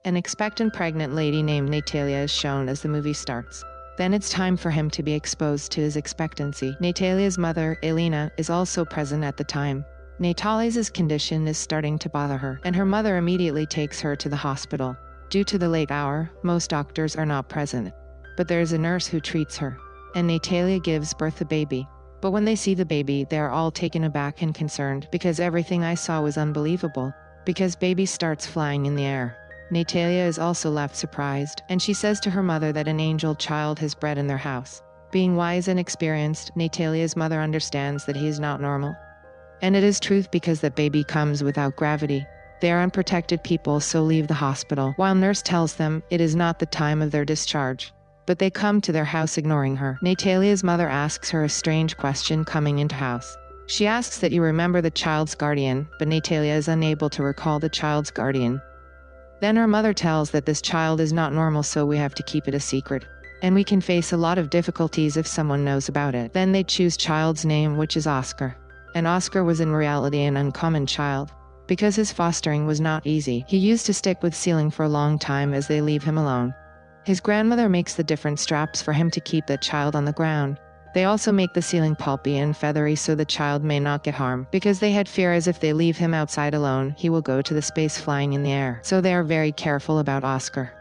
An expectant pregnant lady named Natalia is shown as the movie starts. Then it's time for him to be exposed to his expectancy. Natalia's mother, Elena, is also present at the time. Natalia's condition is starting to bother her, and her mother immediately takes her to the hospital. Due to the late hour, most doctors are not present. But there is a nurse who treats her, and Natalia gives birth a baby. But when they see the baby, they are all taken aback and concerned, because everything I saw was unbelievable, because baby starts flying in the air. Natalia is also left surprised, and she says to her mother that an angel child has bred in their house. Being wise and experienced, Natalia's mother understands that he is not normal. And it is truth because that baby comes without gravity. They are unprotected people, so leave the hospital, while nurse tells them it is not the time of their discharge. But they come to their house ignoring her. Natalia's mother asks her a strange question coming into house. She asks that you remember the child's guardian, but Natalia is unable to recall the child's guardian. Then her mother tells that this child is not normal, so we have to keep it a secret. And we can face a lot of difficulties if someone knows about it. Then they choose child's name, which is Oscar. And Oscar was in reality an uncommon child. Because his fostering was not easy, he used to stick with ceiling for a long time as they leave him alone. His grandmother makes the different straps for him to keep that child on the ground. They also make the ceiling pulpy and feathery so the child may not get harmed, because they had fear as if they leave him outside alone, he will go to the space flying in the air. So they are very careful about Oscar.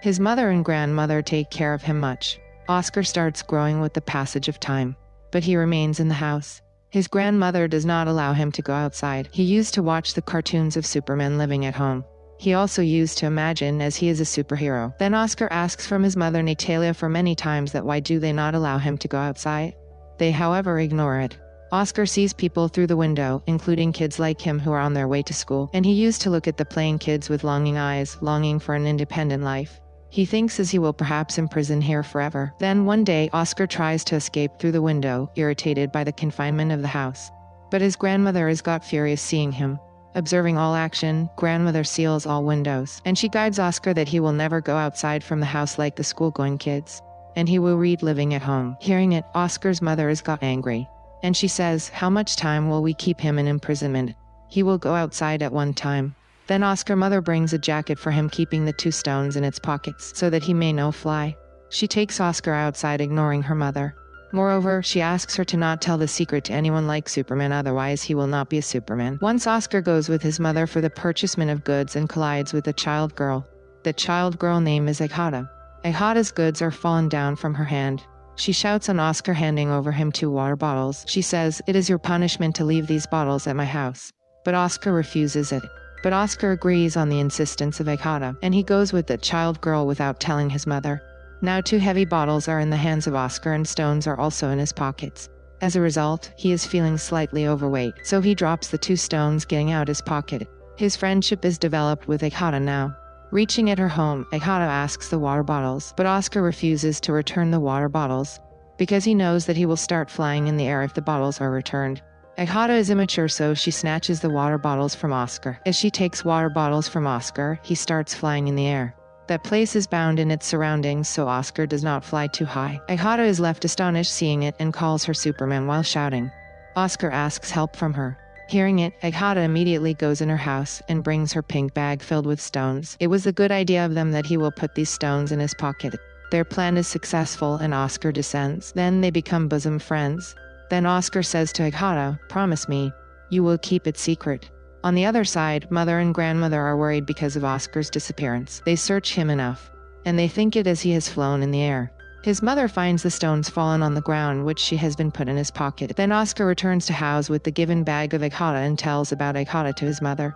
His mother and grandmother take care of him much. Oscar starts growing with the passage of time, but he remains in the house. His grandmother does not allow him to go outside. He used to watch the cartoons of Superman living at home. He also used to imagine as he is a superhero. Then Oscar asks from his mother Natalia for many times that why do they not allow him to go outside? They however ignore it. Oscar sees people through the window, including kids like him who are on their way to school, and he used to look at the playing kids with longing eyes, longing for an independent life. He thinks as he will perhaps imprison here forever. Then one day Oscar tries to escape through the window, irritated by the confinement of the house. But his grandmother has got furious seeing him. Observing all action, grandmother seals all windows, and she guides Oscar that he will never go outside from the house like the school-going kids, and he will read living at home. Hearing it, Oscar's mother has got angry, and she says, how much time will we keep him in imprisonment? He will go outside at one time. Then Oscar's mother brings a jacket for him, keeping the 2 stones in its pockets, so that he may no fly. She takes Oscar outside, ignoring her mother. Moreover, she asks her to not tell the secret to anyone like Superman, otherwise he will not be a Superman. Once Oscar goes with his mother for the purchasement of goods and collides with a child girl. The child girl name is Ekata. Ekata's goods are fallen down from her hand. She shouts on Oscar, handing over him 2 water bottles. She says, it is your punishment to leave these bottles at my house. But Oscar refuses it. But Oscar agrees on the insistence of Ekata, and he goes with the child girl without telling his mother. Now 2 heavy bottles are in the hands of Oscar and stones are also in his pockets. As a result, he is feeling slightly overweight, so he drops the 2 stones, getting out his pocket. His friendship is developed with Ekata now. Reaching at her home, Ekata asks the water bottles, but Oscar refuses to return the water bottles, because he knows that he will start flying in the air if the bottles are returned. Ekata is immature, so she snatches the water bottles from Oscar. As she takes water bottles from Oscar, he starts flying in the air. That place is bound in its surroundings, so Oscar does not fly too high. Ekata is left astonished seeing it and calls her Superman while shouting. Oscar asks help from her. Hearing it, Ekata immediately goes in her house and brings her pink bag filled with stones. It was a good idea of them that he will put these stones in his pocket. Their plan is successful and Oscar descends. Then they become bosom friends. Then Oscar says to Ekata, promise me, you will keep it secret. On the other side, mother and grandmother are worried because of Oscar's disappearance. They search him enough, and they think it as he has flown in the air. His mother finds the stones fallen on the ground, which she has been put in his pocket. Then Oscar returns to house with the given bag of Ekata and tells about Ekata to his mother.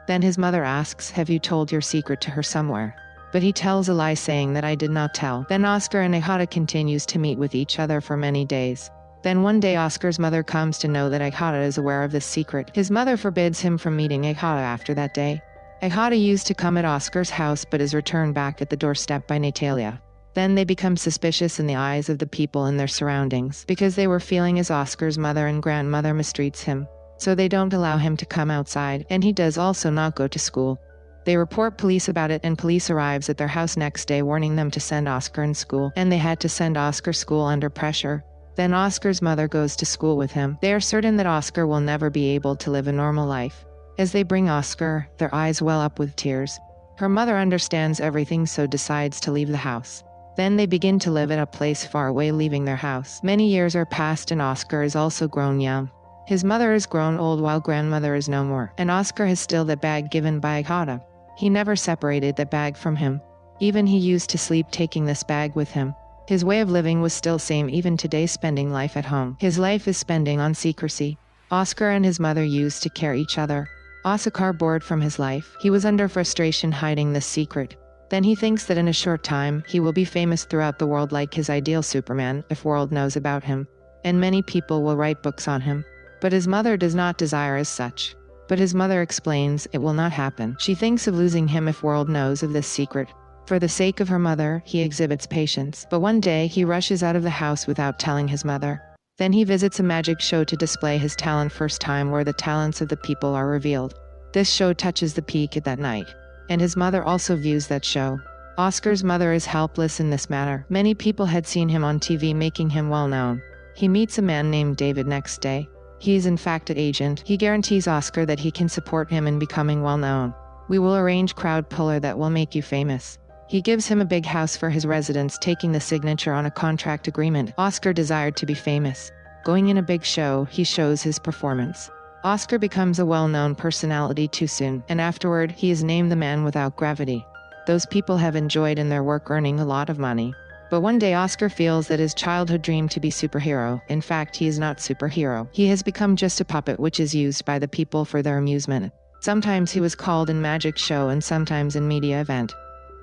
Then his mother asks, have you told your secret to her somewhere? But he tells a lie, saying that I did not tell. Then Oscar and Ekata continues to meet with each other for many days. Then one day Oscar's mother comes to know that Ekata is aware of this secret. His mother forbids him from meeting Ekata after that day. Ekata used to come at Oscar's house but is returned back at the doorstep by Natalia. Then they become suspicious in the eyes of the people in their surroundings, because they were feeling as Oscar's mother and grandmother mistreats him. So they don't allow him to come outside, and he does also not go to school. They report police about it, and police arrives at their house next day, warning them to send Oscar in school, and they had to send Oscar school under pressure. Then Oscar's mother goes to school with him. They are certain that Oscar will never be able to live a normal life. As they bring Oscar, their eyes well up with tears. Her mother understands everything, so decides to leave the house. Then they begin to live in a place far away, leaving their house. Many years are passed and Oscar is also grown young. His mother is grown old while grandmother is no more, and Oscar has still the bag given by Agata. He never separated the bag from him. Even he used to sleep taking this bag with him. His way of living was still same even today, spending life at home. His life is spending on secrecy. Oscar and his mother used to care each other. Oscar bored from his life. He was under frustration hiding this secret. Then he thinks that in a short time, he will be famous throughout the world like his ideal Superman, if world knows about him. And many people will write books on him. But his mother does not desire as such. But his mother explains it will not happen. She thinks of losing him if world knows of this secret. For the sake of her mother, he exhibits patience. But one day, he rushes out of the house without telling his mother. Then he visits a magic show to display his talent first time, where the talents of the people are revealed. This show touches the peak at that night. And his mother also views that show. Oscar's mother is helpless in this matter. Many people had seen him on TV, making him well known. He meets a man named David next day. He is in fact an agent. He guarantees Oscar that he can support him in becoming well known. We will arrange crowd puller that will make you famous. He gives him a big house for his residence, taking the signature on a contract agreement. Oscar desired to be famous. Going in a big show, he shows his performance. Oscar becomes a well-known personality too soon, and afterward, he is named the man without gravity. Those people have enjoyed in their work, earning a lot of money. But one day Oscar feels that his childhood dream to be superhero, in fact he is not superhero. He has become just a puppet which is used by the people for their amusement. Sometimes he was called in magic show and sometimes in media event.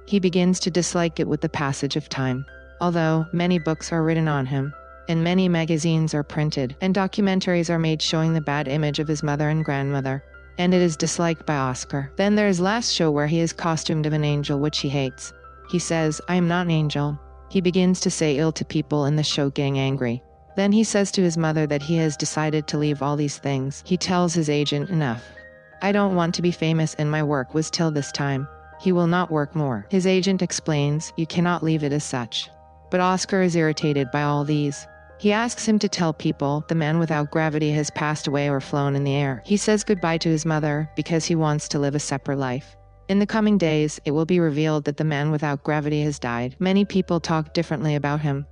He begins to dislike it with the passage of time. Although many books are written on him, and many magazines are printed, and documentaries are made showing the bad image of his mother and grandmother, and it is disliked by Oscar. Then there is last show where he is costumed of an angel which he hates. He says, "I am not an angel." He begins to say ill to people in the show, getting angry. Then he says to his mother that he has decided to leave all these things. He tells his agent, "Enough. I don't want to be famous and my work was till this time." He will not work more. His agent explains, "You cannot leave it as such." But Oscar is irritated by all these. He asks him to tell people the man without gravity has passed away or flown in the air. He says goodbye to his mother because he wants to live a separate life. In the coming days, it will be revealed that the man without gravity has died. Many people talk differently about him.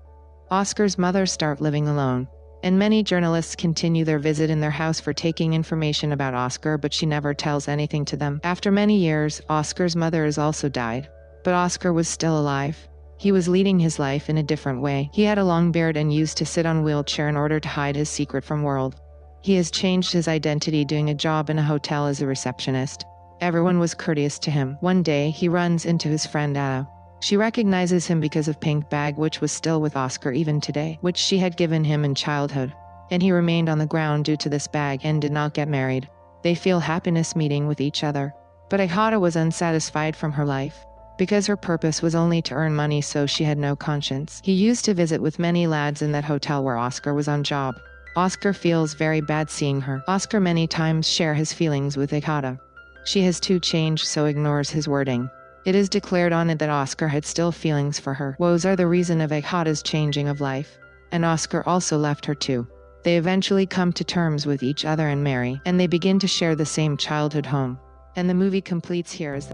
Oscar's mother starts living alone. And many journalists continue their visit in their house for taking information about Oscar, but she never tells anything to them. After many years, Oscar's mother has also died. But Oscar was still alive. He was leading his life in a different way. He had a long beard and used to sit on a wheelchair in order to hide his secret from world. He has changed his identity, doing a job in a hotel as a receptionist. Everyone was courteous to him. One day, he runs into his friend Ada. She recognizes him because of pink bag which was still with Oscar even today, which she had given him in childhood. And he remained on the ground due to this bag and did not get married. They feel happiness meeting with each other. But Agata was unsatisfied from her life. Because her purpose was only to earn money, so she had no conscience. He used to visit with many lads in that hotel where Oscar was on job. Oscar feels very bad seeing her. Oscar many times share his feelings with Agata. She has too changed, so ignores his wording. It is declared on it that Oscar had still feelings for her. Woes are the reason of Agata's changing of life. And Oscar also left her too. They eventually come to terms with each other and marry, and they begin to share the same childhood home. And the movie completes here as